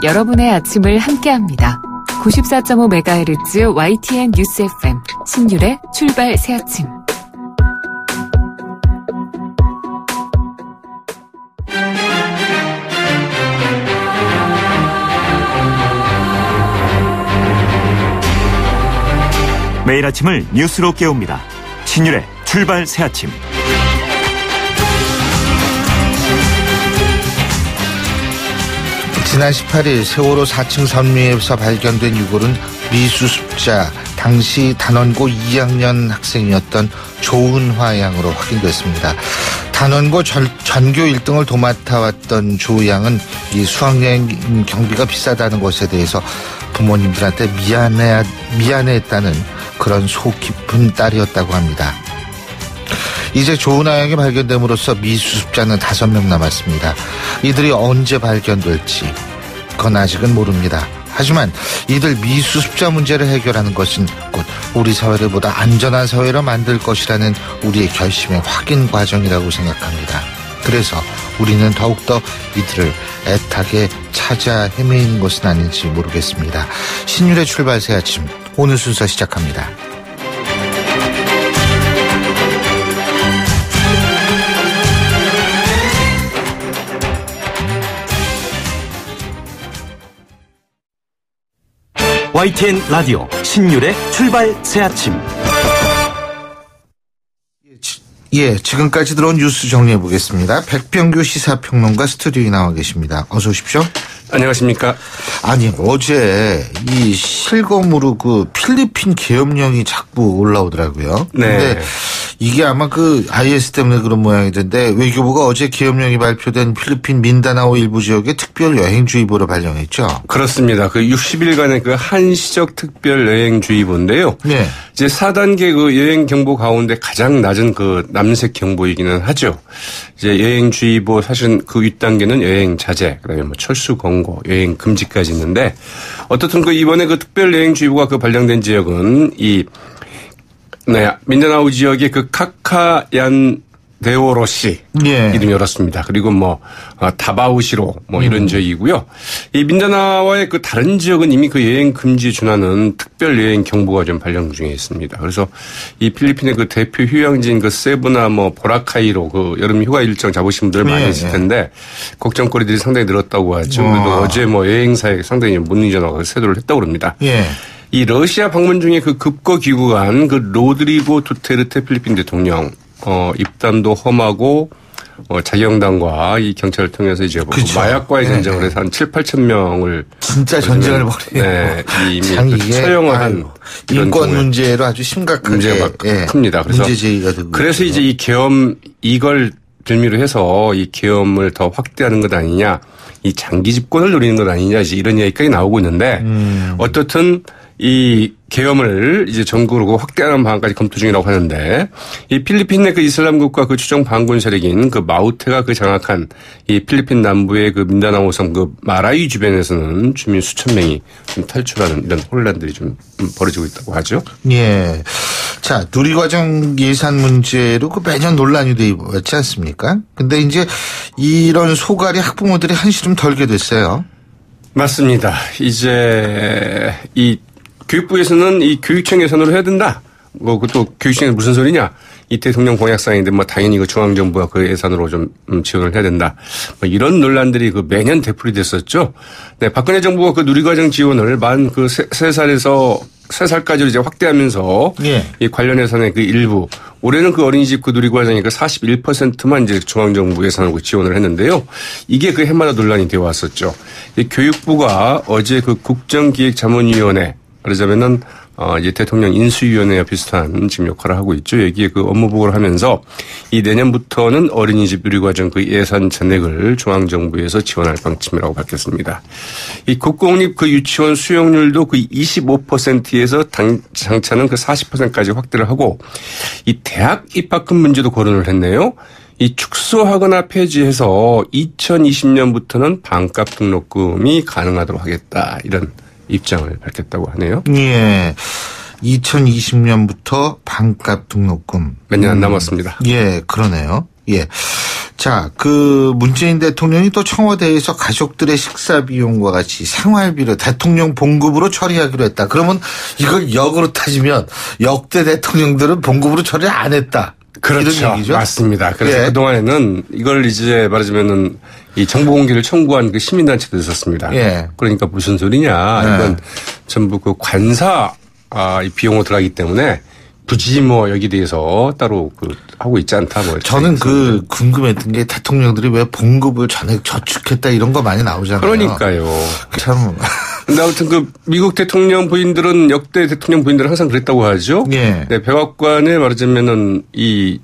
여러분의 아침을 함께합니다. 94.5MHz YTN 뉴스 FM 신율의 출발 새아침. 매일 아침을 뉴스로 깨웁니다. 신율의 출발 새아침. 지난 18일 세월호 4층 선미에서 발견된 유골은 미수습자 당시 단원고 2학년 학생이었던 조은화 양으로 확인됐습니다. 단원고 전교 1등을 도맡아왔던 조 양은 이 수학여행 경비가 비싸다는 것에 대해서 부모님들한테 미안해했다는 그런 속 깊은 딸이었다고 합니다. 이제 조은화 양이 발견됨으로써 미수습자는 5명 남았습니다. 이들이 언제 발견될지 그건 아직은 모릅니다. 하지만 이들 미수습자 문제를 해결하는 것은 곧 우리 사회를 보다 안전한 사회로 만들 것이라는 우리의 결심의 확인 과정이라고 생각합니다. 그래서 우리는 더욱더 이들을 애타게 찾아 헤매이는 것은 아닌지 모르겠습니다. 신율의 출발 새 아침, 오늘 순서 시작합니다. YTN 라디오 신율의 출발 새아침. 지금까지 들어온 뉴스 정리해 보겠습니다. 백병규 시사평론가 스튜디오에 나와 계십니다. 어서 오십시오. 안녕하십니까. 아니, 어제 이 실검으로 그 필리핀 계엄령이 자꾸 올라오더라고요. 네. 근데 이게 아마 그 IS 때문에 그런 모양이던데 외교부가 어제 계엄령이 발표된 필리핀 민다나오 일부 지역에 특별 여행주의보를 발령했죠. 그렇습니다. 그 60일간의 그 한시적 특별 여행주의보인데요. 네. 이제 4단계 그 여행 경보 가운데 가장 낮은 그 남색 경보이기는 하죠. 이제 여행주의보 사실은 그 윗단계는 여행 자제, 그다음에 뭐 철수 권고, 여행 금지까지 있는데 어떻든 그 이번에 그 특별 여행주의보가 그 발령된 지역은 민다나오 지역의 그 카카얀 데오로시 이름이 그렇습니다. 그리고 다바우시로 이런 지역이고요. 이 민다나오의 그 다른 지역은 이미 그 여행 금지에 준하는 특별 여행 경보가 좀 발령 중에 있습니다. 그래서 이 필리핀의 그 대표 휴양지인 그 세부나 보라카이로 그 여름 휴가 일정 잡으신 분들 많이 있을 텐데 걱정거리들이 상당히 늘었다고 하죠. 그래도 어제 여행사에 상당히 못 잊어나가고 세도를 했다고 합니다. 이 러시아 방문 중에 그 급거 귀국한 그 로드리고 두테르테 필리핀 대통령 입단도 험하고 자경단과 이 경찰을 통해서 이제 마약과의 전쟁을 해서 한 7, 8천 명을 진짜 전쟁을 벌이네요. 이미 처형을 한 인권 문제로 아주 심각하게 문제가 큽니다. 그래서 문제 제기가 되고 그래서 이제 이 계엄 이걸 빌미로 해서 이 계엄을 더 확대하는 것 아니냐, 이 장기 집권을 노리는 것 아니냐, 이제 이런 얘기까지 나오고 있는데 어떻든 이 계엄을 이제 전국으로 확대하는 방안까지 검토 중이라고 하는데 이 필리핀 내 그 이슬람 국가 그 추종 반군 세력인 그 마우테가 그 장악한 이 필리핀 남부의 그 민다나오 섬 그 마라위 주변에서는 주민 수천 명이 좀 탈출하는 이런 혼란들이 좀 벌어지고 있다고 하죠. 예. 자, 누리과정 예산 문제로 그 매년 논란이 되어 있지 않습니까? 근데 이제 이런 소갈이 학부모들이 한시름 덜게 됐어요. 맞습니다. 이제 이 교육부에서는 이 교육청 예산으로 해야 된다. 그것도 교육청이 무슨 소리냐. 이 대통령 공약사항인데 당연히 그 중앙정부가 그 예산으로 좀 지원을 해야 된다. 이런 논란들이 그 매년 되풀이 됐었죠. 네, 박근혜 정부가 그 누리과정 지원을 만 그 3살에서 3살까지 이제 확대하면서 이 관련 예산의 그 일부 올해는 그 어린이집 그 누리과정의 그 41%만 이제 중앙정부 예산으로 지원을 했는데요. 이게 그 해마다 논란이 되어 왔었죠. 이 교육부가 어제 그 국정기획자문위원회 그러자면은 이제 대통령 인수위원회와 비슷한 지금 역할을 하고 있죠. 여기에 그 업무 보고를 하면서 이 내년부터는 어린이집 누리과정 그 예산 전액을 중앙정부에서 지원할 방침이라고 밝혔습니다. 이 국공립 그 유치원 수용률도 그 25%에서 장차는 그 40%까지 확대를 하고 이 대학 입학금 문제도 거론을 했네요. 이 축소하거나 폐지해서 2020년부터는 반값 등록금이 가능하도록 하겠다. 이런 입장을 밝혔다고 하네요. 예. 2020년부터 반값 등록금. 몇 년 안 남았습니다. 예, 그러네요. 예. 자, 그 문재인 대통령이 또 청와대에서 가족들의 식사 비용과 같이 생활비를 대통령 봉급으로 처리하기로 했다. 그러면 이걸 역으로 따지면 역대 대통령들은 봉급으로 처리를 안 했다. 그렇죠. 이런 얘기죠? 맞습니다. 그래서 예. 그동안에는 이걸 이제 말하자면은 이 정보 공개를 청구한 그 시민단체도 있었습니다. 예. 그러니까 무슨 소리냐. 예. 이건 전부 그 관사 이 비용으로 들어가기 때문에 굳이 뭐 여기 대해서 따로 그 하고 있지 않다. 뭐 저는 그 궁금했던 게 대통령들이 왜 봉급을 전액 저축했다 이런 거 많이 나오잖아요. 그러니까요. 참. 근데 아무튼 그 미국 대통령 부인들은 역대 대통령 부인들은 항상 그랬다고 하죠. 예. 네, 백악관에 말하자면은 이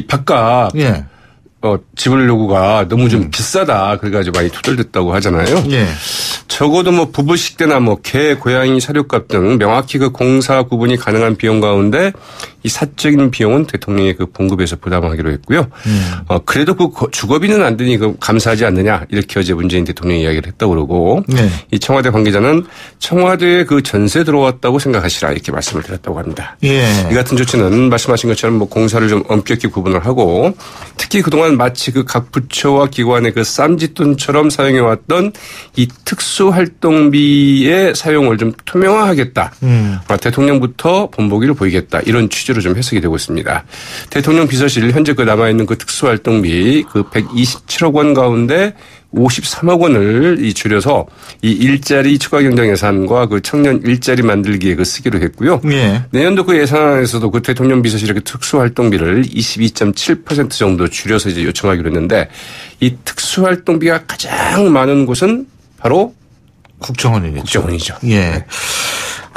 밥값 예. 지불 요구가 너무 좀 비싸다. 그래가지고 많이 투덜댔다고 하잖아요. 예. 적어도 뭐 부부식대나 뭐 개, 고양이 사료값 등 명확히 그 공사 구분이 가능한 비용 가운데 이 사적인 비용은 대통령의 그 봉급에서 부담하기로 했고요. 그래도 그 주거비는 안 되니 그 감사하지 않느냐 이렇게 어제 문재인 대통령이 이야기를 했다고 그러고 네. 이 청와대 관계자는 청와대에 그 전세 들어왔다고 생각하시라 이렇게 말씀을 드렸다고 합니다. 예. 이 같은 조치는 말씀하신 것처럼 뭐 공사를 좀 엄격히 구분을 하고 특히 그동안 마치 그 각 부처와 기관의 그 쌈짓돈처럼 사용해왔던 이 특수활동비의 사용을 좀 투명화하겠다. 대통령부터 본보기를 보이겠다. 이런 취지로 좀 해석이 되고 있습니다. 대통령 비서실 현재 그 남아있는 그 특수활동비 그 127억 원 가운데 53억 원을 줄여서 이 일자리 추가 경정 예산과 그 청년 일자리 만들기에 그 쓰기로 했고요. 예. 내년도 그 예산안에서도 그 대통령 비서실의 그 특수활동비를 22.7% 정도 줄여서 이제 요청하기로 했는데 이 특수활동비가 가장 많은 곳은 바로 국정원이겠죠. 국정원이죠. 예.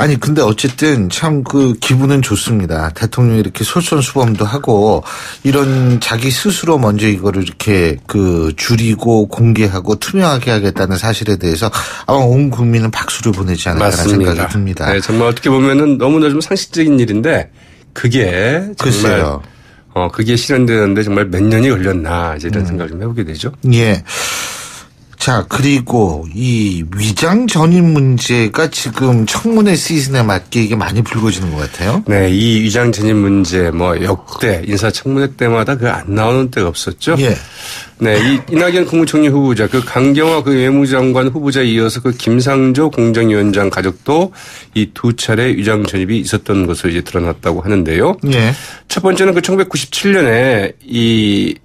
아니 근데 어쨌든 참 그 기분은 좋습니다. 대통령이 이렇게 솔선수범도 하고 이런 자기 스스로 먼저 이거를 이렇게 그 줄이고 공개하고 투명하게 하겠다는 사실에 대해서 아마 온 국민은 박수를 보내지 않을까라는 생각이 듭니다. 네, 정말 어떻게 보면은 너무나 좀 상식적인 일인데 그게 정말 글쎄요. 그게 실현되는데 정말 몇 년이 걸렸나 이제 이런 생각을 좀 해보게 되죠. 예. 자, 그리고 이 위장 전입 문제가 지금 청문회 시즌에 맞게 이게 많이 불거지는 것 같아요. 네, 이 위장 전입 문제 뭐 역대 인사청문회 때마다 그 안 나오는 때가 없었죠. 예. 네, 이낙연 국무총리 후보자, 그 강경화 그 외무장관 후보자에 이어서 그 김상조 공정위원장 가족도 이 두 차례 위장 전입이 있었던 것으로 이제 드러났다고 하는데요. 예. 첫 번째는 그 1997년에 이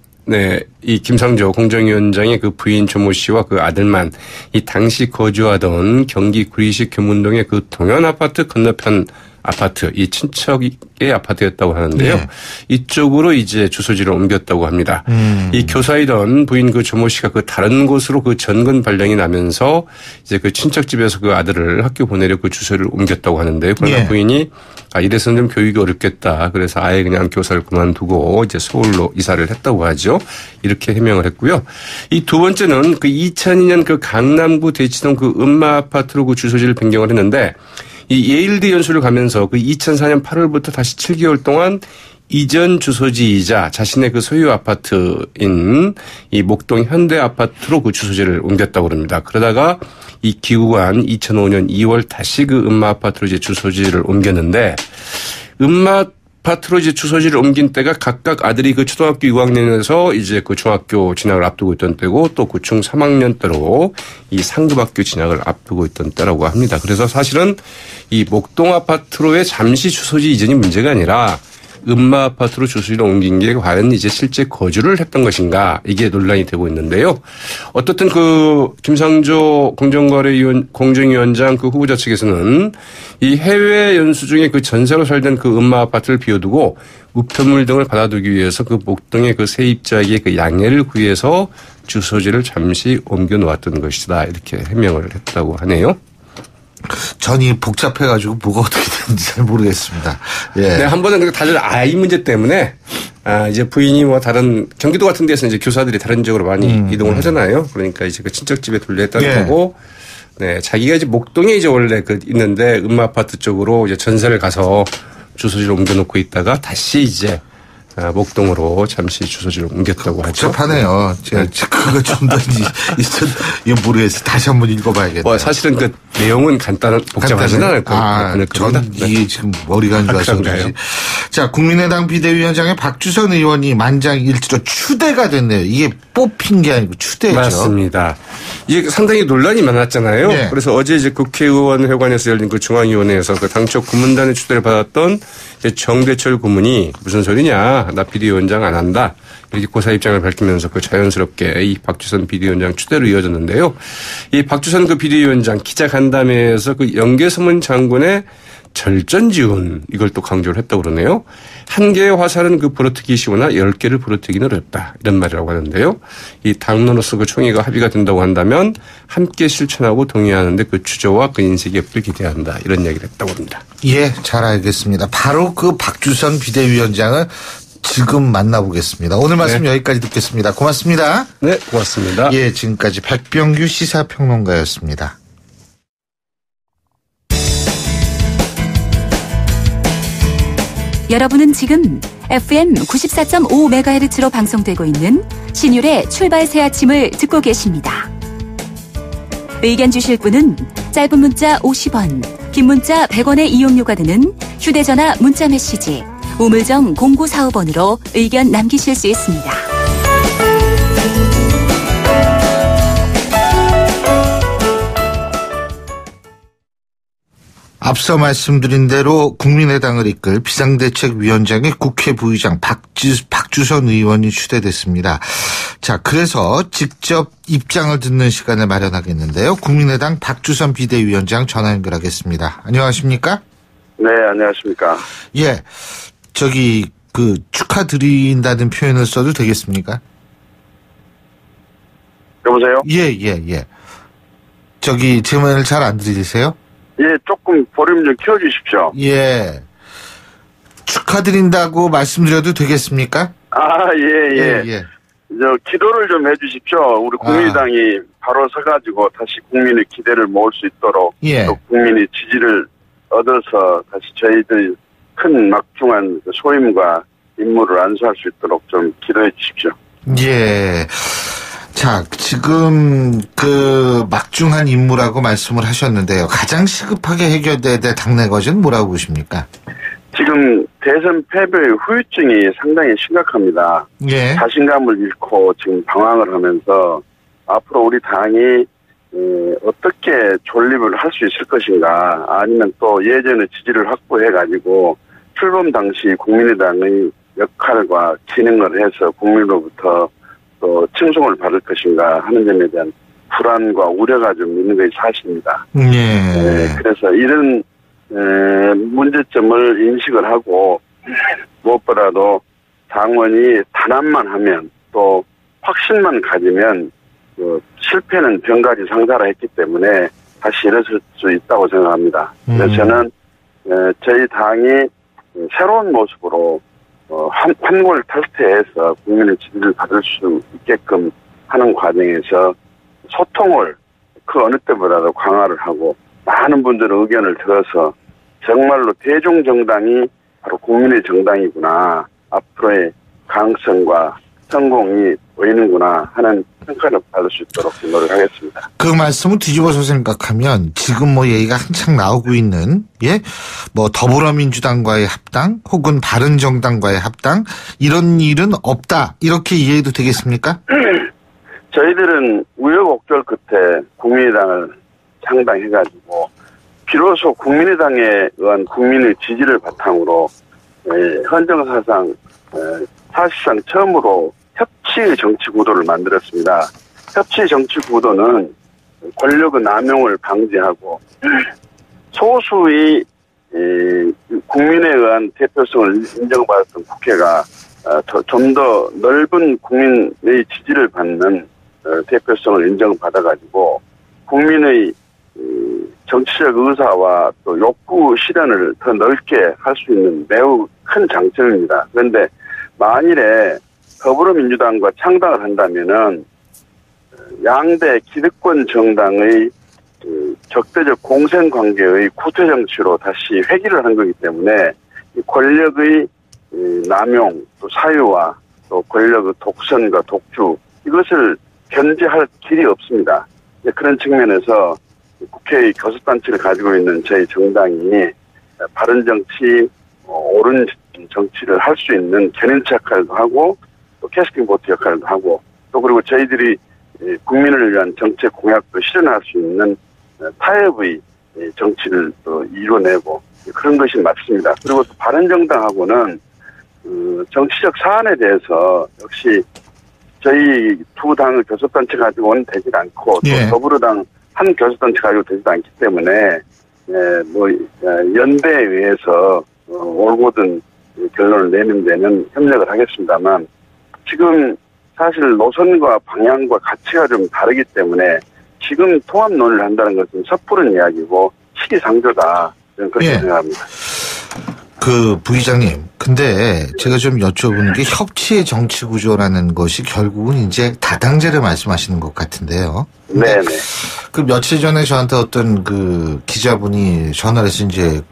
김상조 공정위원장의 그 부인 조모 씨와 그 아들만 이 당시 거주하던 경기 구리시 교문동의 그 동현 아파트 건너편 아파트, 이 친척의 아파트였다고 하는데요. 네. 이쪽으로 이제 주소지를 옮겼다고 합니다. 이 교사이던 부인 그 조모 씨가 그 다른 곳으로 그 전근 발령이 나면서 이제 그 친척 집에서 그 아들을 학교 보내려 그 주소를 옮겼다고 하는데요. 그러나 네. 부인이 이래서는 좀 교육이 어렵겠다. 그래서 아예 그냥 교사를 그만두고 이제 서울로 이사를 했다고 하죠. 이렇게 해명을 했고요. 이 두 번째는 그 2002년 그 강남구 대치동 그 음마 아파트로 그 주소지를 변경을 했는데 이 예일대 연수를 가면서 그 2004년 8월부터 다시 7개월 동안 이전 주소지이자 자신의 그 소유 아파트인 이 목동 현대 아파트로 그 주소지를 옮겼다고 그럽니다. 그러다가 이 기구간 2005년 2월 다시 그 음마 아파트로 이제 주소지를 옮겼는데 음마 아파트로 이제 주소지를 옮긴 때가 각각 아들이 그 초등학교 6학년에서 이제 그 중학교 진학을 앞두고 있던 때고 또 그 중 3학년 때로 이 상급학교 진학을 앞두고 있던 때라고 합니다. 그래서 사실은 이 목동 아파트로의 잠시 주소지 이전이 문제가 아니라 음마 아파트로 주소지를 옮긴 게 과연 이제 실제 거주를 했던 것인가 이게 논란이 되고 있는데요. 어떻든 그 김상조 공정위원장 그 후보자 측에서는 이 해외 연수 중에 그 전세로 살던 그 음마 아파트를 비워두고 우편물 등을 받아두기 위해서 그 목동의 그 세입자에게 그 양해를 구해서 주소지를 잠시 옮겨 놓았던 것이다 이렇게 해명을 했다고 하네요. 전이 복잡해가지고 뭐가 어떻게 되는지 잘 모르겠습니다. 예. 네, 한 번은 다들 아이 문제 때문에 이제 부인이 뭐 다른 경기도 같은 데서 이제 교사들이 다른 지역으로 많이 이동을 하잖아요. 그러니까 이제 그 친척 집에 돌려했다는 예. 거고, 네, 자기가 이제 목동에 이제 원래 그 있는데 음마 아파트 쪽으로 이제 전세를 가서 주소지를 옮겨놓고 있다가 다시 이제 목동으로 잠시 주소지를 옮겼다고 하죠. 복잡하네요. 제가 그거 좀 더 이거 모르겠어요. 다시 한번 읽어봐야겠네요. 사실은 그 내용은 복잡하지는 않을 겁니다. 전 이게 지금 머리가 안 좋아서 그런지. 자, 국민의당 비대위원장의 박주선 의원이 만장일치로 추대가 됐네요. 이게 뽑힌 게 아니고 추대죠. 맞습니다. 이게 상당히 논란이 많았잖아요. 네. 그래서 어제 이제 국회의원 회관에서 열린 그 중앙위원회에서 그 당초 고문단의 추대를 받았던 정대철 고문이 무슨 소리냐, 나 비대위원장 안 한다, 이렇게 고사 입장을 밝히면서 그 자연스럽게 이 박주선 비대위원장 추대로 이어졌는데요. 이 박주선 그 비대위원장 기자간담회에서 그 영계서문 장군의 절전지훈, 이걸 또 강조를 했다고 그러네요. 한 개의 화살은 그 부러뜨기 쉬우나 10개를 부러뜨기는 어렵다, 이런 말이라고 하는데요. 이 당론으로서 그 총회가 합의가 된다고 한다면 함께 실천하고 동의하는데 그 주저와 그 인식의 예쁘를 기대한다, 이런 얘기를 했다고 합니다. 예, 잘 알겠습니다. 바로 그 박주선 비대위원장을 지금 만나보겠습니다. 오늘 말씀 여기까지 듣겠습니다. 고맙습니다. 네, 고맙습니다. 예, 지금까지 백병규 시사평론가였습니다. 여러분은 지금 FM 94.5MHz로 방송되고 있는 신율의 출발 새 아침을 듣고 계십니다. 의견 주실 분은 짧은 문자 50원, 긴 문자 100원의 이용료가 드는 휴대전화 문자메시지 우물정 0945번으로 의견 남기실 수 있습니다. 앞서 말씀드린 대로 국민의당을 이끌 비상대책위원장의 국회 부의장 박주선 의원이 추대됐습니다. 자, 그래서 직접 입장을 듣는 시간을 마련하겠는데요. 국민의당 박주선 비대위원장 전화 연결하겠습니다. 안녕하십니까? 네, 안녕하십니까? 예, 축하드린다는 표현을 써도 되겠습니까? 여보세요? 예. 제 말을 잘 안 들리세요? 예, 조금 볼륨 좀 키워주십시오. 예. 축하드린다고 말씀드려도 되겠습니까? 예. 기도를 좀 해주십시오. 우리 국민의당이 바로 서가지고 다시 국민의 기대를 모을 수 있도록, 또 국민의 지지를 얻어서 다시 저희들 큰 막중한 소임과 임무를 안수할 수 있도록 좀 기도해 주십시오. 예. 자, 지금 막중한 임무라고 말씀을 하셨는데요. 가장 시급하게 해결돼야 될 당내 과제는 뭐라고 보십니까? 지금 대선 패배의 후유증이 상당히 심각합니다. 예. 자신감을 잃고 지금 방황을 하면서 앞으로 우리 당이 어떻게 존립을 할 수 있을 것인가, 아니면 또 예전의 지지를 확보해가지고 출범 당시 국민의당의 역할과 기능을 해서 국민으로부터 또 칭송을 받을 것인가 하는 점에 대한 불안과 우려가 좀 있는 것이 사실입니다. 그래서 이런 문제점을 인식을 하고 무엇보다도 당원이 단합만 하면 또 확신만 가지면 실패는 병가지 상사라 했기 때문에 다시 일어설 수 있다고 생각합니다. 그래서 저는 저희 당이 새로운 모습으로 환골탈태해서 국민의 지지를 받을 수 있게끔 하는 과정에서 소통을 그 어느 때보다도 강화를 하고 많은 분들의 의견을 들어서 정말로 대중정당이 바로 국민의 정당이구나, 앞으로의 가능성과 성공이 보이는구나 하는 평가를 받을 수 있도록 노력하겠습니다. 그 말씀을 뒤집어서 생각하면 지금 얘기가 한창 나오고 있는 더불어민주당과의 합당 혹은 바른정당과의 합당, 이런 일은 없다, 이렇게 이해해도 되겠습니까? 저희들은 우여곡절 끝에 국민의당을 창당해가지고 비로소 국민의당에 의한 국민의 지지를 바탕으로 헌정사상 사실상 처음으로 협치의 정치 구도를 만들었습니다. 협치의 정치 구도는 권력의 남용을 방지하고 소수의 국민에 의한 대표성을 인정받았던 국회가 좀 더 넓은 국민의 지지를 받는 대표성을 인정받아가지고 국민의 정치적 의사와 또 욕구 실현을 더 넓게 할 수 있는 매우 큰 장점입니다. 그런데 만일에 더불어민주당과 창당을 한다면은 양대 기득권 정당의 적대적 공생 관계의 구태 정치로 다시 회귀를 한 거기 때문에 권력의 남용, 또 사유와 또 권력의 독선과 독주 이것을 견제할 길이 없습니다. 그런 측면에서 국회의 교섭단체를 가지고 있는 저희 정당이 바른 정치, 옳은 정치를 할 수 있는 견인차 역할도 하고 또 캐스팅 보트 역할도 하고 또 그리고 저희들이 국민을 위한 정책 공약도 실현할 수 있는 타협의 정치를 또 이뤄내고 그런 것이 맞습니다. 그리고 또 바른정당하고는 정치적 사안에 대해서 역시 저희 두 당의 교섭단체 가지고는 되지 않고 또 더불어당 한 교섭단체 가지고 되지도 않기 때문에 연대에 의해서 올곧은 결론을 내는 데는 협력을 하겠습니다만 지금 사실 노선과 방향과 가치가 좀 다르기 때문에 지금 통합 논의를 한다는 것은 섣부른 이야기고 시기상조다. 저는 그렇게 생각합니다. 그 부의장님, 근데 제가 좀 여쭤보는 게 협치의 정치 구조라는 것이 결국은 이제 다당제를 말씀하시는 것 같은데요. 네네. 그 며칠 전에 저한테 어떤 그 기자분이 전화를 해서 이제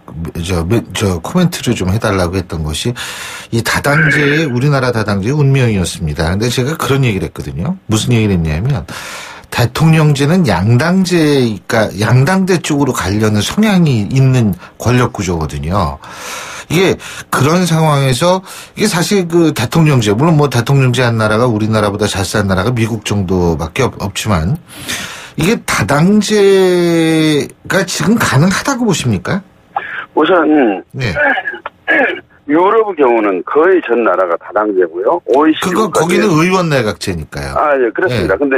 저 코멘트를 좀 해달라고 했던 것이 이 다당제의 우리나라 다당제의 운명이었습니다. 근데 제가 그런 얘기를 했거든요. 무슨 얘기를 했냐면 대통령제는 양당제니까 양당제 쪽으로 가려는 성향이 있는 권력 구조거든요. 이게 그런 상황에서 이게 사실 그 대통령제 물론 뭐 대통령제 한 나라가 우리나라보다 잘 사는 나라가 미국 정도밖에 없지만 이게 다당제가 지금 가능하다고 보십니까? 우선 유럽의 경우는 거의 전 나라가 다당제고요. OECD 거기는 의원 내각제니까요. 예, 그렇습니다. 근데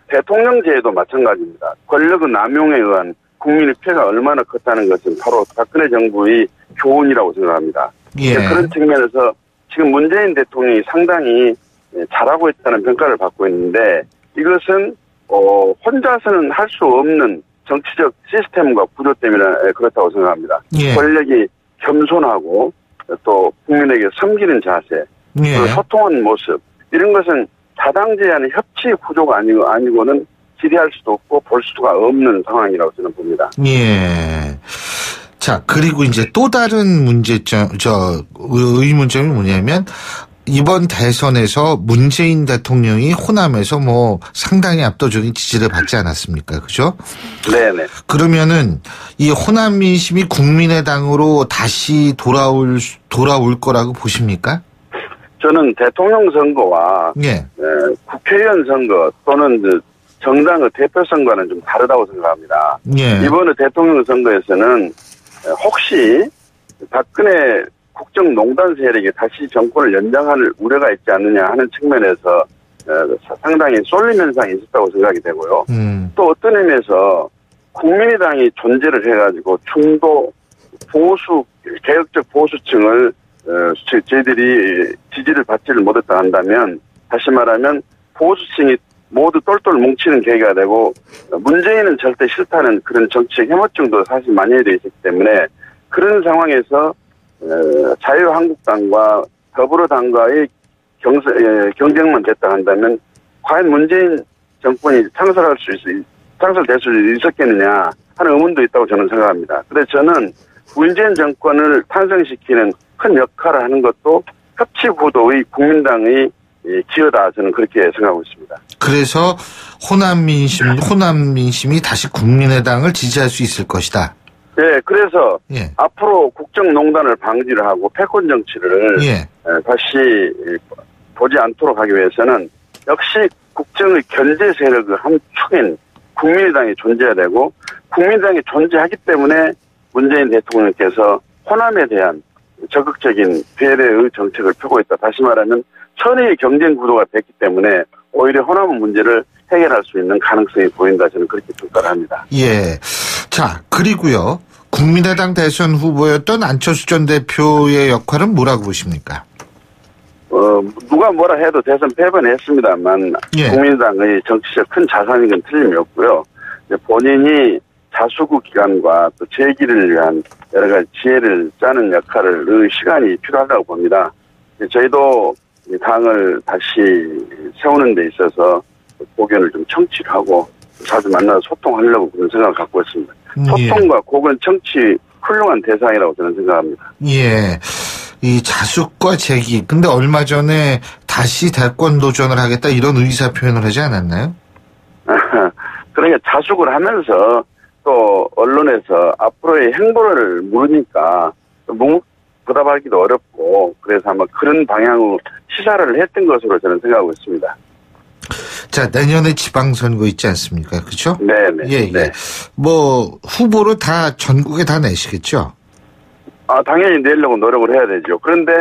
대통령제도 마찬가지입니다. 권력의 남용에 의한 국민의 피해가 얼마나 컸다는 것은 바로 박근혜 정부의 교훈이라고 생각합니다. 그런 측면에서 지금 문재인 대통령이 상당히 잘하고 있다는 평가를 받고 있는데 이것은 혼자서는 할 수 없는 정치적 시스템과 구조 때문에 그렇다고 생각합니다. 권력이 겸손하고 또 국민에게 섬기는 자세, 소통하는 모습 이런 것은 다당제에 하는 협치 구조가 아니고는 기대할 수도 없고 볼 수가 없는 상황이라고 저는 봅니다. 자, 그리고 이제 또 다른 문제점, 의문점이 뭐냐면 이번 대선에서 문재인 대통령이 호남에서 뭐 상당히 압도적인 지지를 받지 않았습니까? 그죠? 네네. 그러면은 이 호남 민심이 국민의당으로 다시 돌아올 거라고 보십니까? 저는 대통령 선거와 국회의원 선거 또는 정당의 대표 선거는 좀 다르다고 생각합니다. 이번에 대통령 선거에서는 혹시 박근혜 국정농단 세력이 다시 정권을 연장할 우려가 있지 않느냐 하는 측면에서 상당히 쏠림 현상이 있었다고 생각이 되고요. 또 어떤 의미에서 국민의당이 존재를 해가지고 중도 보수 개혁적 보수층을 저희들이 지지를 받지를 못했다 한다면 다시 말하면 보수층이 모두 똘똘 뭉치는 계기가 되고 문재인은 절대 싫다는 그런 정치적 혐오증도 사실 만연되어 있었기 때문에 그런 상황에서 자유한국당과 더불어당과의 경쟁만 됐다 한다면 과연 문재인 정권이 창설될 수 있었겠느냐 하는 의문도 있다고 저는 생각합니다. 그래서 저는 문재인 정권을 탄생시키는 큰 역할을 하는 것도 협치 구도의 국민당의 기여다 저는 그렇게 생각하고 있습니다. 그래서 호남 민심이 다시 국민의당을 지지할 수 있을 것이다. 네, 그래서 앞으로 국정농단을 방지를 하고 패권 정치를 다시 보지 않도록 하기 위해서는 역시 국정의 견제 세력의 한 축인 국민의당이 존재해야 되고 국민의당이 존재하기 때문에 문재인 대통령께서 호남에 대한 적극적인 배려의 정책을 펴고 있다. 다시 말하면 천혜의 경쟁 구도가 됐기 때문에 오히려 호남 문제를 해결할 수 있는 가능성이 보인다. 저는 그렇게 평가를 합니다. 자, 그리고요. 국민의당 대선 후보였던 안철수 전 대표의 역할은 뭐라고 보십니까? 누가 뭐라 해도 대선 패배는 했습니다만 국민의당의 정치적 큰 자산인 건 틀림이 없고요. 본인이 자수구 기간과 또 재기를 위한 여러 가지 지혜를 짜는 역할의 시간이 필요하다고 봅니다. 저희도 당을 다시 세우는 데 있어서 고견을 좀 청취를 하고 자주 만나서 소통하려고 그런 생각을 갖고 있습니다. 소통과 고견 청취 훌륭한 대상이라고 저는 생각합니다. 이 자숙과 재기. 근데 얼마 전에 다시 대권 도전을 하겠다 이런 의사 표현을 하지 않았나요? 그러니까 자숙을 하면서 또 언론에서 앞으로의 행보를 물으니까 묵묵부답하기도 어렵고 그래서 아마 그런 방향으로 시사를 했던 것으로 저는 생각하고 있습니다. 자, 내년에 지방선거 있지 않습니까? 그렇죠? 네네. 예. 네. 뭐 후보를 다 전국에 다 내시겠죠? 당연히 내려고 노력을 해야 되죠. 그런데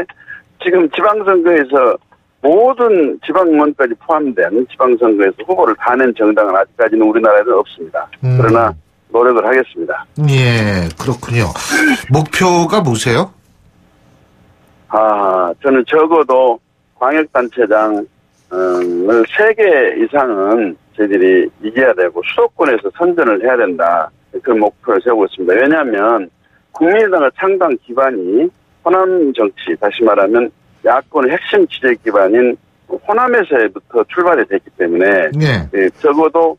지금 지방선거에서 모든 지방의원까지 포함된 지방선거에서 후보를 다 낸 정당은 아직까지는 우리나라에는 없습니다. 그러나 노력을 하겠습니다. 예, 그렇군요. 목표가 뭐세요? 저는 적어도 광역단체장을 3개 이상은 저희들이 이겨야 되고 수도권에서 선전을 해야 된다. 그런 목표를 세우고 있습니다. 왜냐하면 국민의당의 창당 기반이 호남 정치, 다시 말하면 야권의 핵심 지지 기반인 호남에서부터 출발이 됐기 때문에 적어도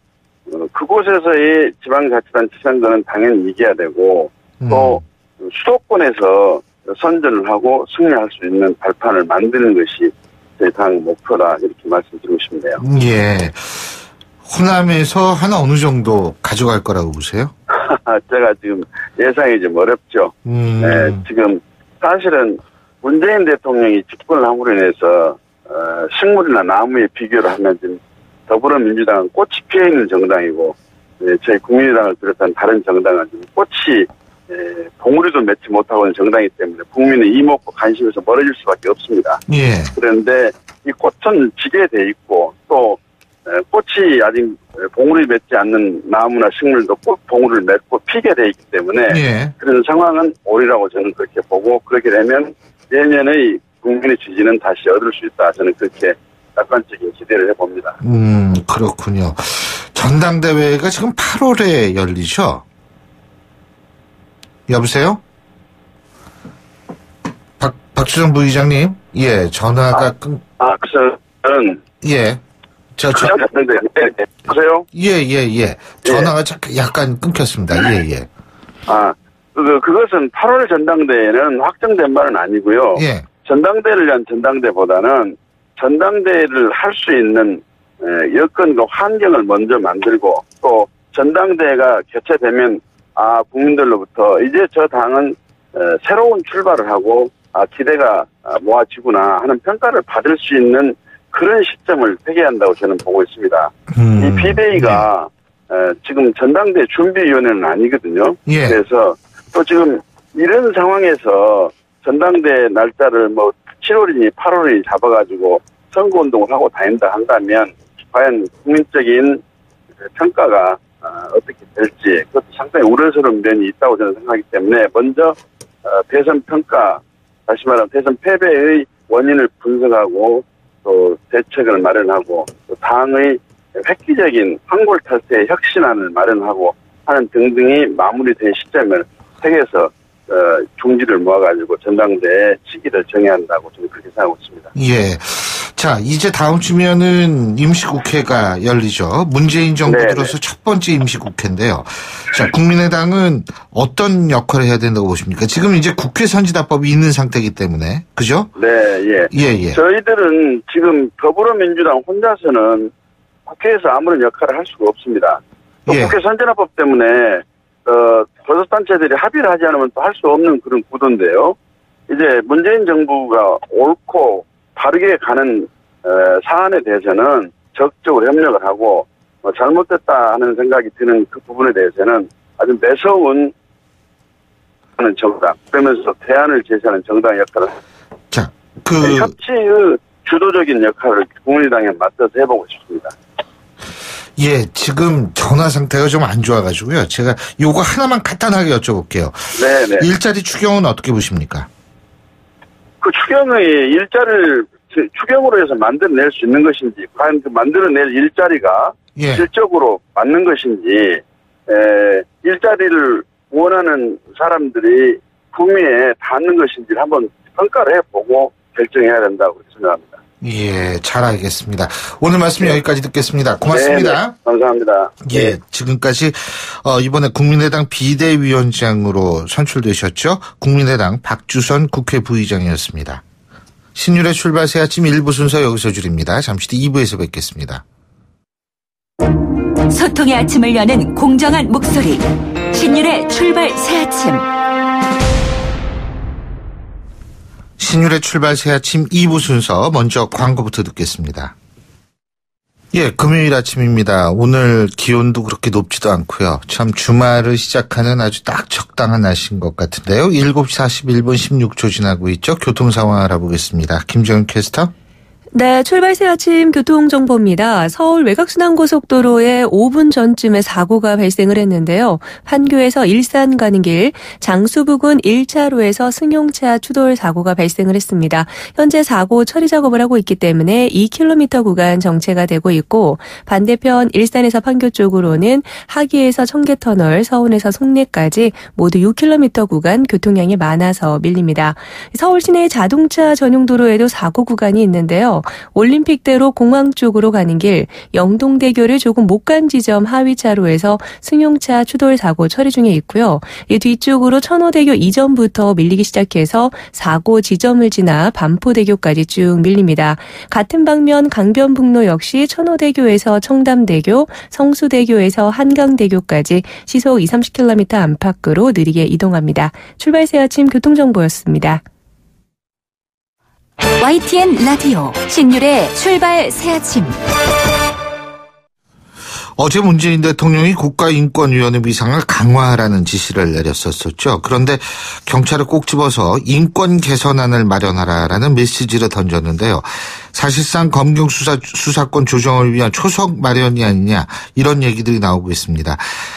그곳에서의 지방자치단체 선거는 당연히 이겨야 되고 또 수도권에서 선전을 하고 승리할 수 있는 발판을 만드는 것이 저희 당 목표다 이렇게 말씀드리고 싶네요. 예. 호남에서 하나 어느 정도 가져갈 거라고 보세요? 제가 지금 예상이 좀 어렵죠. 네, 지금 사실은 문재인 대통령이 집권을 함으로 인해서 식물이나 나무에 비교를 하면 지금 더불어민주당은 꽃이 피어있는 정당이고 저희 국민의당을 비롯한 다른 정당은 지금 꽃이 봉우리도 맺지 못하고 있는 정당이기 때문에 국민의 이목과 관심에서 멀어질 수밖에 없습니다. 예. 그런데 이 꽃은 지게 돼 있고 또 꽃이 아직 봉우리 맺지 않는 나무나 식물도 꽃 봉우리를 맺고 피게 돼 있기 때문에 그런 상황은 오리라고 저는 그렇게 보고 그렇게 되면 내년의 국민의 지지는 다시 얻을 수 있다. 저는 그렇게 낙관적인 기대를 해봅니다. 그렇군요. 전당대회가 지금 8월에 열리죠? 여보세요? 박주정 부의장님? 예, 전화가 저는 예. 보세요? 예. 전화가 약간 끊겼습니다. 예. 그것은 8월 전당대회는 확정된 바는 아니고요. 예. 전당대회를 위한 전당대회보다는 전당대회를 할 수 있는 여건과 환경을 먼저 만들고 또 전당대회가 개최되면 국민들로부터 이제 저 당은 새로운 출발을 하고 기대가 모아지구나 하는 평가를 받을 수 있는 그런 시점을 회개한다고 저는 보고 있습니다. 이 비대위가 지금 전당대회 준비위원회는 아니거든요. 예. 그래서 또 지금 이런 상황에서 전당대회 날짜를 7월이니 8월이니 잡아가지고 선거운동을 하고 다닌다 한다면 과연 국민적인 평가가 어떻게 될지 그것도 상당히 우려스러운 면이 있다고 저는 생각하기 때문에 먼저 대선 평가, 다시 말하면 대선 패배의 원인을 분석하고 또 대책을 마련하고 또 당의 획기적인 황골탈퇴의 혁신안을 마련하고 하는 등등이 마무리된 시점을 택해서 중지를 모아가지고 전당대회 시기를 정해야 한다고 저는 그렇게 생각하고 있습니다. 예. 자, 이제 다음 주면은 임시국회가 열리죠. 문재인 정부 들어서 첫 번째 임시국회인데요. 자, 국민의당은 어떤 역할을 해야 된다고 보십니까? 지금 이제 국회 선진화법이 있는 상태이기 때문에. 그죠? 네, 예. 저희들은 지금 더불어민주당 혼자서는 국회에서 아무런 역할을 할 수가 없습니다. 또 국회 선진화법 때문에 교섭단체들이 합의를 하지 않으면 또 할 수 없는 그런 구도인데요. 이제 문재인 정부가 옳고 바르게 가는 사안에 대해서는 적극적으로 협력을 하고 잘못됐다 하는 생각이 드는 그 부분에 대해서는 아주 매서운 정당, 그러면서 대안을 제시하는 정당의 역할을 협치의 주도적인 역할을 국민의당에 맡아서 해보고 싶습니다. 예, 지금 전화 상태가 좀 안 좋아가지고요. 제가 요거 하나만 간단하게 여쭤볼게요. 네네. 일자리 추경은 어떻게 보십니까? 그 추경의 일자리를 추경으로 해서 만들어낼 수 있는 것인지, 과연 그 만들어낼 일자리가 실적으로 맞는 것인지, 일자리를 원하는 사람들이 구미에 닿는 것인지를 한번 평가를 해보고 결정해야 된다고 생각합니다. 예, 잘 알겠습니다. 오늘 말씀 여기까지 듣겠습니다. 고맙습니다. 네, 감사합니다. 예, 지금까지 이번에 국민의당 비대위원장으로 선출되셨죠? 국민의당 박주선 국회 부의장이었습니다. 신율의 출발 새 아침 1부 순서 여기서 줄입니다. 잠시 뒤 2부에서 뵙겠습니다. 소통의 아침을 여는 공정한 목소리. 신율의 출발 새 아침. 신율의 출발 새 아침 2부 순서 먼저 광고부터 듣겠습니다. 예, 금요일 아침입니다. 오늘 기온도 그렇게 높지도 않고요. 참 주말을 시작하는 아주 딱 적당한 날씨인 것 같은데요. 7시 41분 16초 지나고 있죠. 교통 상황 알아보겠습니다. 김정은 캐스터. 네, 출발 새 아침 교통정보입니다. 서울 외곽순환고속도로에 5분 전쯤에 사고가 발생을 했는데요. 판교에서 일산 가는 길, 장수 부근 1차로에서 승용차 추돌 사고가 발생을 했습니다. 현재 사고 처리 작업을 하고 있기 때문에 2km 구간 정체가 되고 있고, 반대편 일산에서 판교 쪽으로는 하기에서 청계터널, 서운에서 송내까지 모두 6km 구간 교통량이 많아서 밀립니다. 서울 시내 자동차 전용 도로에도 사고 구간이 있는데요. 올림픽대로 공항 쪽으로 가는 길, 영동대교를 조금 못 간 지점 하위 차로에서 승용차 추돌 사고 처리 중에 있고요. 이 뒤쪽으로 천호대교 이전부터 밀리기 시작해서 사고 지점을 지나 반포대교까지 쭉 밀립니다. 같은 방면 강변북로 역시 천호대교에서 청담대교, 성수대교에서 한강대교까지 시속 20-30km 안팎으로 느리게 이동합니다. 출발 새 아침 교통정보였습니다. YTN 라디오 신율의 출발 새 아침. 어제 문재인 대통령이 국가인권위원회 위상을 강화하라는 지시를 내렸었죠. 그런데 경찰을 꼭 집어서 인권 개선안을 마련하라라는 메시지를 던졌는데요. 사실상 검경 수사권 조정을 위한 초석 마련이 아니냐, 이런 얘기들이 나오고 있습니다.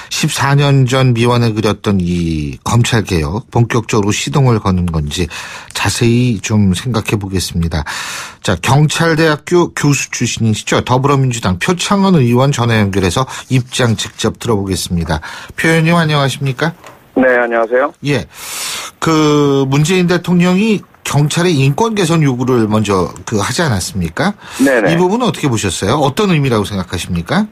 14년 전 미완에 그렸던 이 검찰개혁 본격적으로 시동을 거는 건지 자세히 좀 생각해 보겠습니다. 자, 경찰대학교 교수 출신이시죠. 더불어민주당 표창원 의원 전화 연결해서 입장 직접 들어보겠습니다. 표 의원님 안녕하십니까? 네, 안녕하세요. 예, 문재인 대통령이 경찰의 인권 개선 요구를 먼저 하지 않았습니까? 네네. 이 부분은 어떻게 보셨어요? 어떤 의미라고 생각하십니까?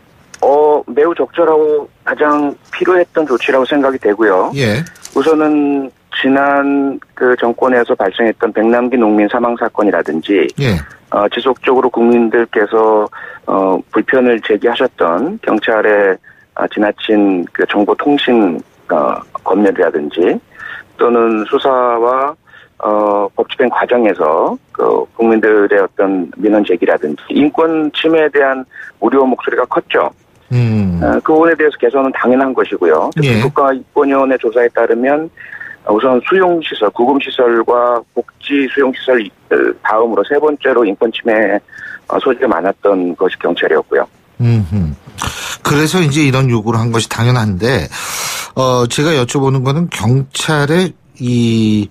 매우 적절하고 가장 필요했던 조치라고 생각이 되고요. 예. 우선은 지난 정권에서 발생했던 백남기 농민 사망 사건이라든지, 예. 지속적으로 국민들께서 불편을 제기하셨던 경찰의 지나친 정보통신 검열이라든지, 또는 수사와 법 집행 과정에서 국민들의 어떤 민원 제기라든지 인권 침해에 대한 우려 목소리가 컸죠. 그 부분에 대해서 개선은 당연한 것이고요. 특히 예. 국가인권위원회 조사에 따르면 우선 수용시설, 구금시설과 복지 수용시설 다음으로 세 번째로 인권 침해 소지가 많았던 것이 경찰이었고요. 그래서 이제 이런 요구를 한 것이 당연한데, 제가 여쭤보는 거는 경찰의 이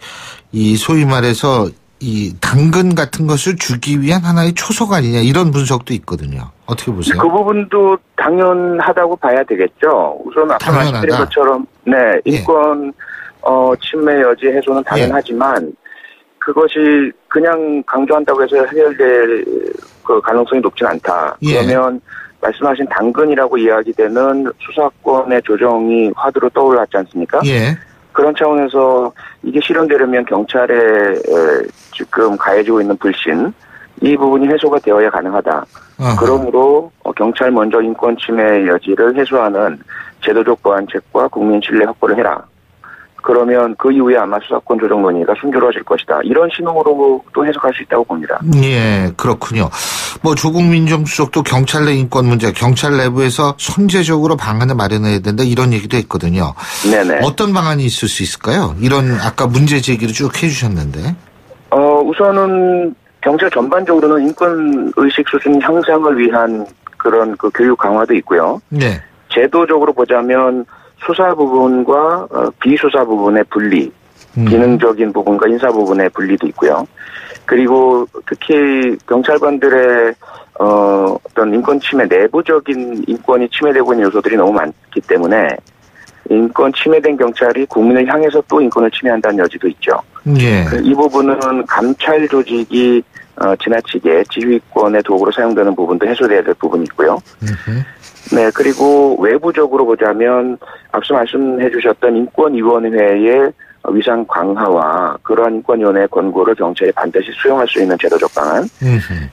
소위 말해서 이 당근 같은 것을 주기 위한 하나의 초석 아니냐, 이런 분석도 있거든요. 어떻게 보세요? 그 부분도 당연하다고 봐야 되겠죠. 우선 아까 말씀드린 것처럼, 네, 인권 침해 여지 해소는 당연하지만, 그것이 그냥 강조한다고 해서 해결될 가능성이 높진 않다. 그러면 말씀하신 당근이라고 이야기되는 수사권의 조정이 화두로 떠올랐지 않습니까? 예. 그런 차원에서 이게 실현되려면 경찰에 지금 가해지고 있는 불신, 이 부분이 해소가 되어야 가능하다. 그러므로 경찰 먼저 인권 침해 여지를 해소하는 제도적 보완책과 국민 신뢰 확보를 해라. 그러면 그 이후에 아마 수사권 조정 논의가 순조로워질 것이다. 이런 신호로 또 해석할 수 있다고 봅니다. 예, 그렇군요. 조국 민정수석도 경찰 내 인권 문제, 경찰 내부에서 선제적으로 방안을 마련해야 된다, 이런 얘기도 했거든요. 네네. 어떤 방안이 있을 수 있을까요? 이런 아까 문제 제기를 쭉 해주셨는데. 우선은 경찰 전반적으로는 인권 의식 수준 향상을 위한 그런 교육 강화도 있고요. 네. 제도적으로 보자면 수사 부분과 비수사 부분의 분리, 기능적인 부분과 인사 부분의 분리도 있고요. 그리고 특히 경찰관들의 어떤 인권 침해, 내부적인 인권이 침해되고 있는 요소들이 너무 많기 때문에 인권 침해된 경찰이 국민을 향해서 또 인권을 침해한다는 여지도 있죠. 예. 이 부분은 감찰 조직이 지나치게 지휘권의 도구로 사용되는 부분도 해소돼야 될 부분이 있고요. 네, 그리고 외부적으로 보자면 앞서 말씀해 주셨던 인권위원회의 위상 강화와 그러한 인권위원회의 권고를 경찰이 반드시 수용할 수 있는 제도적 방안.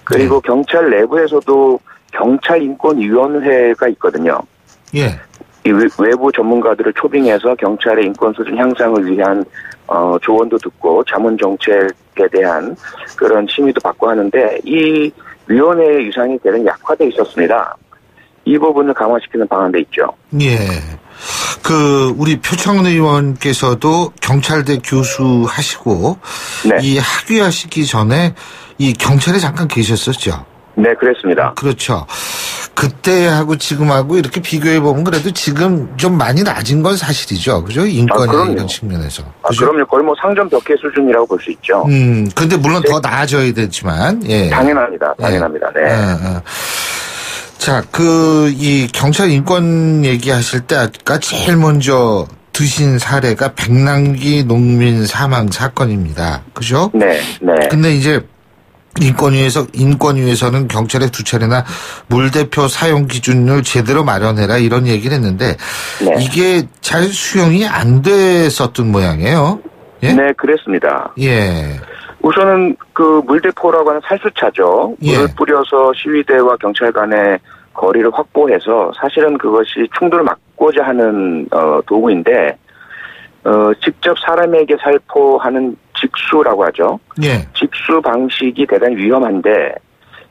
그리고 경찰 내부에서도 경찰인권위원회가 있거든요. 예. 이 외부 전문가들을 초빙해서 경찰의 인권 수준 향상을 위한 조언도 듣고 자문 정책에 대한 그런 심의도 받고 하는데 이 위원회의 위상이 대단히 약화돼 있었습니다. 이 부분을 강화시키는 방안도 있죠. 예. 우리 표창원 의원께서도 경찰대 교수 하시고 네. 이 학위하시기 전에 이 경찰에 잠깐 계셨었죠. 네, 그랬습니다. 그렇죠. 그때하고 지금하고 이렇게 비교해 보면 그래도 지금 좀 많이 낮은 건 사실이죠. 그죠? 인권이나 이런 측면에서. 그죠? 그럼요. 거의 뭐 상점벽해 수준이라고 볼 수 있죠. 근데 물론 더 나아져야 되지만, 예. 당연합니다. 당연합니다. 네. 자, 이 경찰 인권 얘기하실 때 아까 제일 먼저 드신 사례가 백남기 농민 사망 사건입니다. 그죠? 네, 네. 근데 이제 인권위에서는 경찰에 2차례나 물대포 사용 기준을 제대로 마련해라 이런 얘기를 했는데 네. 이게 잘 수용이 안 됐었던 모양이에요. 예? 네, 그랬습니다. 예. 우선은 물대포라고 하는 살수차죠. 예. 물을 뿌려서 시위대와 경찰 간의 거리를 확보해서 사실은 그것이 충돌을 막고자 하는 도구인데 직접 사람에게 살포하는 직수라고 하죠. 예. 직수 방식이 대단히 위험한데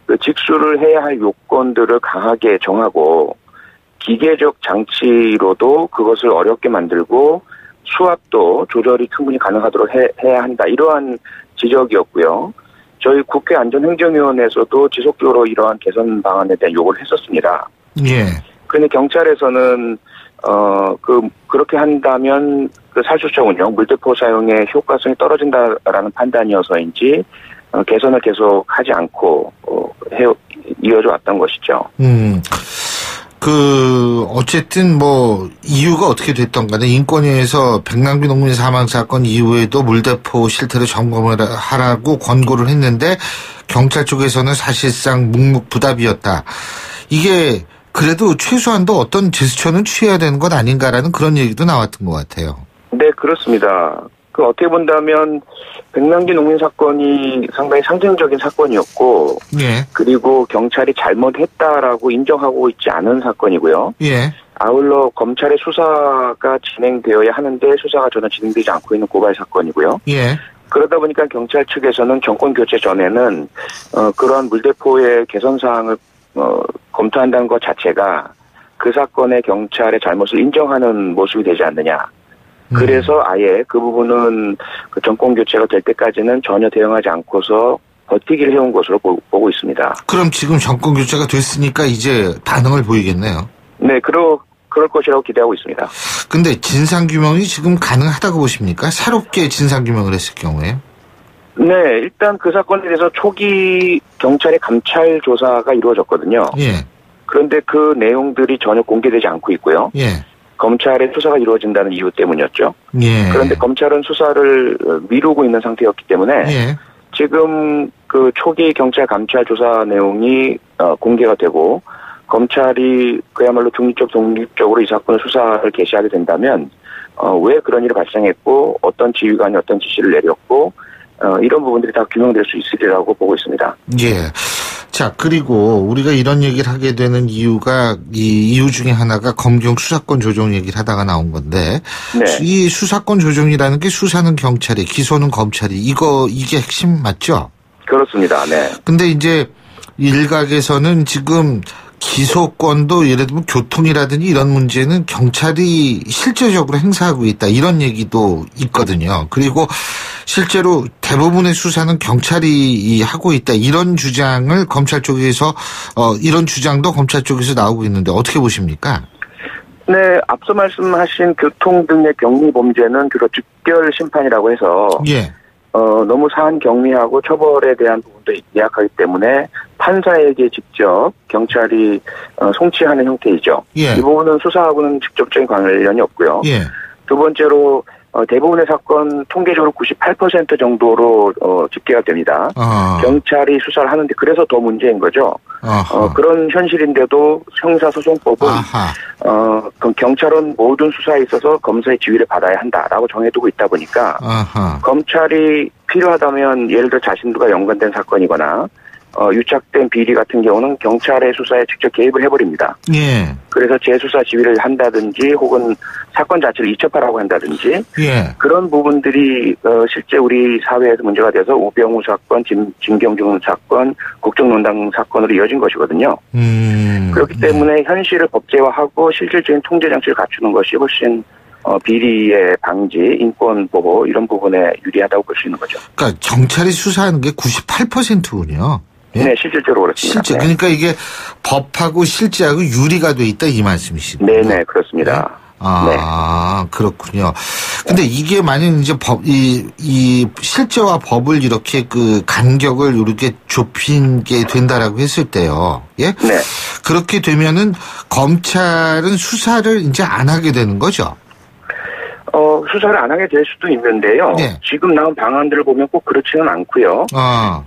그 직수를 해야 할 요건들을 강하게 정하고 기계적 장치로도 그것을 어렵게 만들고 수압도 조절이 충분히 가능하도록 해야 한다. 이러한 지적이었고요. 저희 국회 안전행정위원회에서도 지속적으로 이러한 개선 방안에 대한 요구를 했었습니다. 예. 그런데 경찰에서는 그렇게 한다면 살수차 운영, 물대포 사용의 효과성이 떨어진다라는 판단이어서인지 개선을 계속 하지 않고 이어져 왔던 것이죠. 어쨌든 이유가 어떻게 됐던 간에 인권위에서 백남기 농민 사망 사건 이후에도 물대포 실태를 점검을 하라고 권고를 했는데 경찰 쪽에서는 사실상 묵묵부답이었다. 이게 그래도 최소한도 어떤 제스처는 취해야 되는 것 아닌가라는 그런 얘기도 나왔던 것 같아요. 네, 그렇습니다. 어떻게 본다면 백남기 농민 사건이 상당히 상징적인 사건이었고, 예. 그리고 경찰이 잘못했다라고 인정하고 있지 않은 사건이고요. 예. 아울러 검찰의 수사가 진행되어야 하는데 수사가 전혀 진행되지 않고 있는 고발 사건이고요. 예. 그러다 보니까 경찰 측에서는 정권 교체 전에는 그러한 물대포의 개선 사항을 검토한다는 것 자체가 그 사건의 경찰의 잘못을 인정하는 모습이 되지 않느냐. 그래서 아예 그 부분은 정권 교체가 될 때까지는 전혀 대응하지 않고서 버티기를 해온 것으로 보고 있습니다. 그럼 지금 정권 교체가 됐으니까 이제 반응을 보이겠네요. 네, 그럴 것이라고 기대하고 있습니다. 근데 진상규명이 지금 가능하다고 보십니까? 새롭게 진상규명을 했을 경우에? 네, 일단 그 사건에 대해서 초기 경찰의 감찰 조사가 이루어졌거든요. 예. 그런데 그 내용들이 전혀 공개되지 않고 있고요. 예. 검찰의 수사가 이루어진다는 이유 때문이었죠. 예. 그런데 검찰은 수사를 미루고 있는 상태였기 때문에 예. 지금 초기 경찰 감찰 조사 내용이 공개가 되고 검찰이 그야말로 독립적으로 이 사건의 수사를 개시하게 된다면 왜 그런 일이 발생했고 어떤 지휘관이 어떤 지시를 내렸고 이런 부분들이 다 규명될 수 있으리라고 보고 있습니다. 예. 자, 그리고 우리가 이런 얘기를 하게 되는 이유가 이 이유 중에 하나가 검경 수사권 조정 얘기를 하다가 나온 건데 네. 이 수사권 조정이라는 게 수사는 경찰이, 기소는 검찰이 이게 핵심 맞죠? 그렇습니다. 네. 근데 이제 일각에서는 지금 기소권도 예를 들면 교통이라든지 이런 문제는 경찰이 실질적으로 행사하고 있다 이런 얘기도 있거든요. 그리고 실제로 대부분의 수사는 경찰이 하고 있다 이런 주장을 검찰 쪽에서 이런 주장도 검찰 쪽에서 나오고 있는데 어떻게 보십니까? 네, 앞서 말씀하신 교통 등의 경미 범죄는 주로 즉결 심판이라고 해서 예. 너무 사안 경미하고 처벌에 대한 부분도 미약하기 때문에 판사에게 직접 경찰이 송치하는 형태이죠. 예. 이 부분은 수사하고는 직접적인 관련이 없고요. 예. 두 번째로 대부분의 사건 통계적으로 98% 정도로 집계가 됩니다. 경찰이 수사를 하는데 그래서 더 문제인 거죠. 그런 현실인데도 형사소송법은 그럼 경찰은 모든 수사에 있어서 검사의 지휘를 받아야 한다라고 정해두고 있다 보니까 검찰이 필요하다면 예를 들어 자신들과 연관된 사건이거나 유착된 비리 같은 경우는 경찰의 수사에 직접 개입을 해버립니다. 예. 그래서 재수사 지휘를 한다든지 혹은 사건 자체를 이첩하라고 한다든지 예. 그런 부분들이 실제 우리 사회에서 문제가 돼서 우병우 사건, 진경준 사건, 국정농단 사건으로 이어진 것이거든요. 그렇기 때문에 현실을 법제화하고 실질적인 통제 장치를 갖추는 것이 훨씬 비리의 방지, 인권 보호 이런 부분에 유리하다고 볼 수 있는 거죠. 그러니까 경찰이 수사하는 게 98%군요. 예? 네, 실질적으로 그렇습니다. 실제 그러니까 이게 법하고 실제하고 유리가 돼 있다 이 말씀이시죠? 네, 그렇습니다. 네. 그렇군요. 근데 이게 만약 이제 이 실제와 법을 이렇게 그 간격을 이렇게 좁히게 된다라고 했을 때요. 예? 네. 그렇게 되면은 검찰은 수사를 이제 안 하게 되는 거죠? 수사를 안 하게 될 수도 있는데요. 네. 지금 나온 방안들을 보면 꼭 그렇지는 않고요.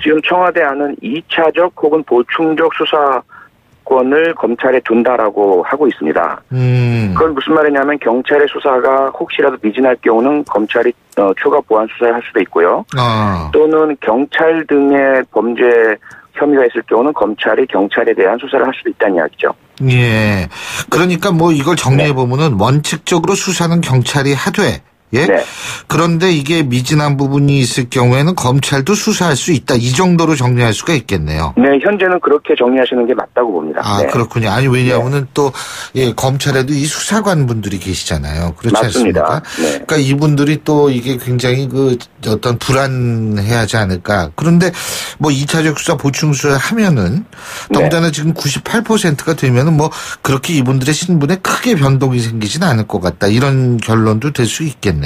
지금 청와대 안은 2차적 혹은 보충적 수사권을 검찰에 둔다라고 하고 있습니다. 그건 무슨 말이냐면 경찰의 수사가 혹시라도 미진할 경우는 검찰이 추가 보완 수사를 할 수도 있고요. 또는 경찰 등의 범죄 혐의가 있을 경우는 검찰이 경찰에 대한 수사를 할 수도 있다는 이야기죠. 예. 그러니까 뭐 이걸 정리해 보면은 원칙적으로 수사는 경찰이 하되 예. 네. 그런데 이게 미진한 부분이 있을 경우에는 검찰도 수사할 수 있다. 이 정도로 정리할 수가 있겠네요. 네, 현재는 그렇게 정리하시는 게 맞다고 봅니다. 네. 그렇군요. 아니 왜냐하면은 또 예, 검찰에도 이 수사관 분들이 계시잖아요. 그렇지 맞습니다. 않습니까? 네. 그러니까 이분들이 또 이게 굉장히 그 어떤 불안해하지 않을까. 그런데 뭐 2차적 수사 보충 수사 하면은 더군다나 지금 98%가 되면은 뭐 그렇게 이분들의 신분에 크게 변동이 생기진 않을 것 같다. 이런 결론도 될 수 있겠네요.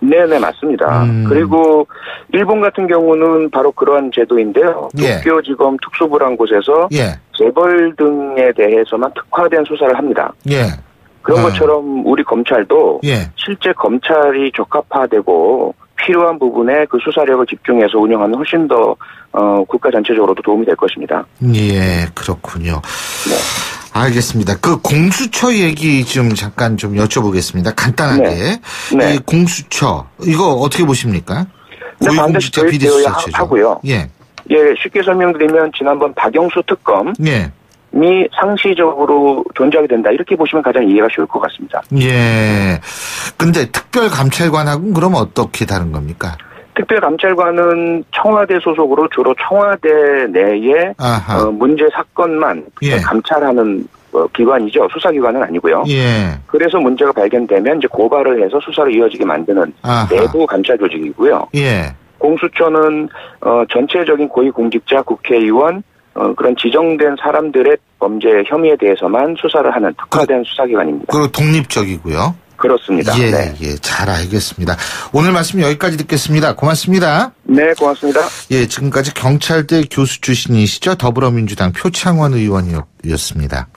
네, 맞습니다. 그리고 일본 같은 경우는 바로 그러한 제도인데요. 예. 도쿄지검 특수부란 곳에서 예. 재벌 등에 대해서만 특화된 수사를 합니다. 예. 그런 것처럼 우리 검찰도 예. 실제 검찰이 적합화되고 필요한 부분에 그 수사력을 집중해서 운영하면 훨씬 더 국가 전체적으로도 도움이 될 것입니다. 예, 그렇군요. 네. 알겠습니다. 그 공수처 얘기 좀 잠깐 좀 여쭤보겠습니다. 간단하게. 네. 이 공수처 이거 어떻게 보십니까? 네, 반드시 비리수사처죠. 하고요. 예. 예, 쉽게 설명드리면 지난번 박영수 특검 예. 이 상시적으로 존재하게 된다. 이렇게 보시면 가장 이해가 쉬울 것 같습니다. 예. 근데 특별감찰관하고는 그럼 어떻게 다른 겁니까? 특별감찰관은 청와대 소속으로 주로 청와대 내에 문제 사건만 예. 감찰하는 기관이죠. 수사기관은 아니고요. 예. 그래서 문제가 발견되면 이제 고발을 해서 수사로 이어지게 만드는 내부 감찰 조직이고요. 예. 공수처는 전체적인 고위공직자, 국회의원 그런 지정된 사람들의 범죄 혐의에 대해서만 수사를 하는 특화된 수사기관입니다. 그리고 독립적이고요. 그렇습니다. 예, 네. 예, 잘 알겠습니다. 오늘 말씀 여기까지 듣겠습니다. 고맙습니다. 네, 고맙습니다. 예, 지금까지 경찰대 교수 출신이시죠? 더불어민주당 표창원 의원이었습니다.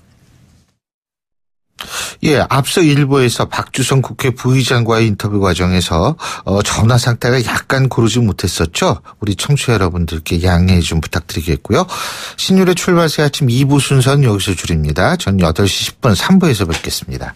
예, 앞서 일부에서 박주선 국회 부의장과의 인터뷰 과정에서 전화 상태가 약간 고르지 못했었죠. 우리 청취자 여러분들께 양해 좀 부탁드리겠고요. 신율의 출발새 아침 2부 순서는 여기서 줄입니다. 전 8시 10분 3부에서 뵙겠습니다.